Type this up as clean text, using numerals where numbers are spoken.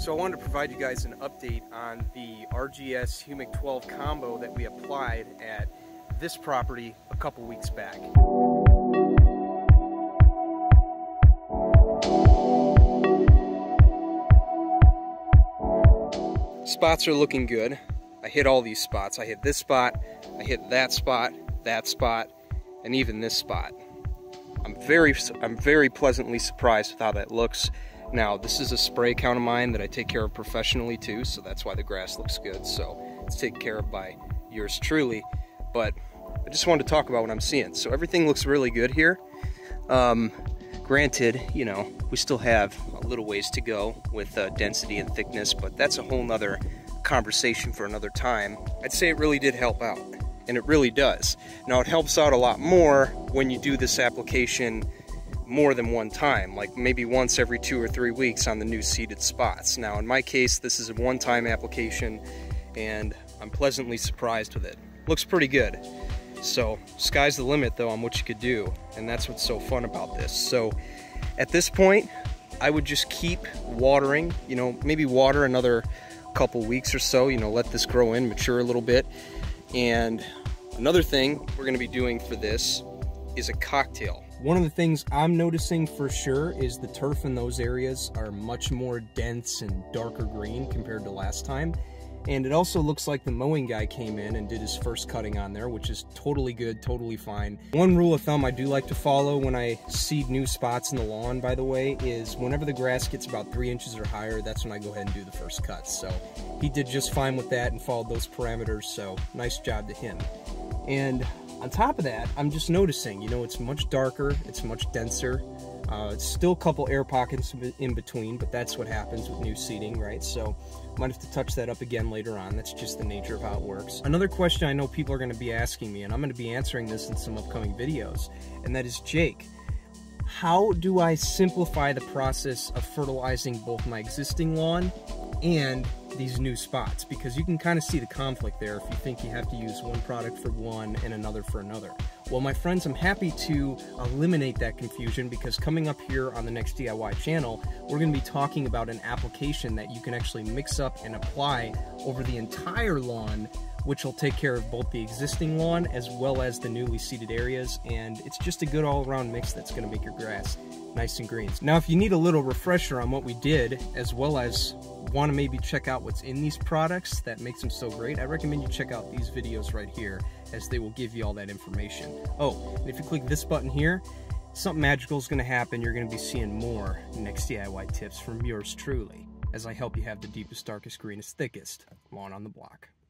So I wanted to provide you guys an update on the RGS humic12 combo that we applied at this property a couple weeks back. Spots are looking good. I hit all these spots. I hit this spot, I hit that spot, and even this spot. I'm very pleasantly surprised with how that looks. Now, this is a spray count of mine that I take care of professionally too, so that's why the grass looks good. So it's taken care of by yours truly. But I just wanted to talk about what I'm seeing. So everything looks really good here. Granted, you know, we still have a little ways to go with density and thickness, but that's a whole nother conversation for another time. I'd say it really did help out, and it really does. Now, it helps out a lot more when you do this application more than one time, like maybe once every 2 or 3 weeks on the new seeded spots. Now, in my case, this is a one-time application, and I'm pleasantly surprised with it. Looks pretty good. So, sky's the limit though on what you could do, and that's what's so fun about this. So, at this point, I would just keep watering, you know, maybe water another couple weeks or so, you know, let this grow in, mature a little bit. And another thing we're gonna be doing for this is a cocktail. One of the things I'm noticing for sure is the turf in those areas are much more dense and darker green compared to last time. And it also looks like the mowing guy came in and did his first cutting on there, which is totally good, totally fine. One rule of thumb I do like to follow when I seed new spots in the lawn, by the way, is whenever the grass gets about 3 inches or higher, that's when I go ahead and do the first cut. So he did just fine with that and followed those parameters, so nice job to him. And on top of that, I'm just noticing, you know, it's much darker, it's much denser. It's still a couple air pockets in between, but that's what happens with new seeding, right? So might have to touch that up again later on. That's just the nature of how it works. Another question I know people are going to be asking me, and I'm going to be answering this in some upcoming videos, and that is, Jake, how do I simplify the process of fertilizing both my existing lawn and these new spots? Because you can kind of see the conflict there if you think you have to use one product for one and another for another. Well, my friends, I'm happy to eliminate that confusion, because coming up here on the N-Ext DIY channel, we're going to be talking about an application that you can actually mix up and apply over the entire lawn, which will take care of both the existing lawn as well as the newly seeded areas, and it's just a good all-around mix that's going to make your grass nice and green. Now, if you need a little refresher on what we did, as well as want to maybe check out what's in these products that makes them so great, I recommend you check out these videos right here, as they will give you all that information. Oh, and if you click this button here, something magical is going to happen. You're going to be seeing more N-Ext DIY tips from yours truly, as I help you have the deepest, darkest, greenest, thickest lawn on the block.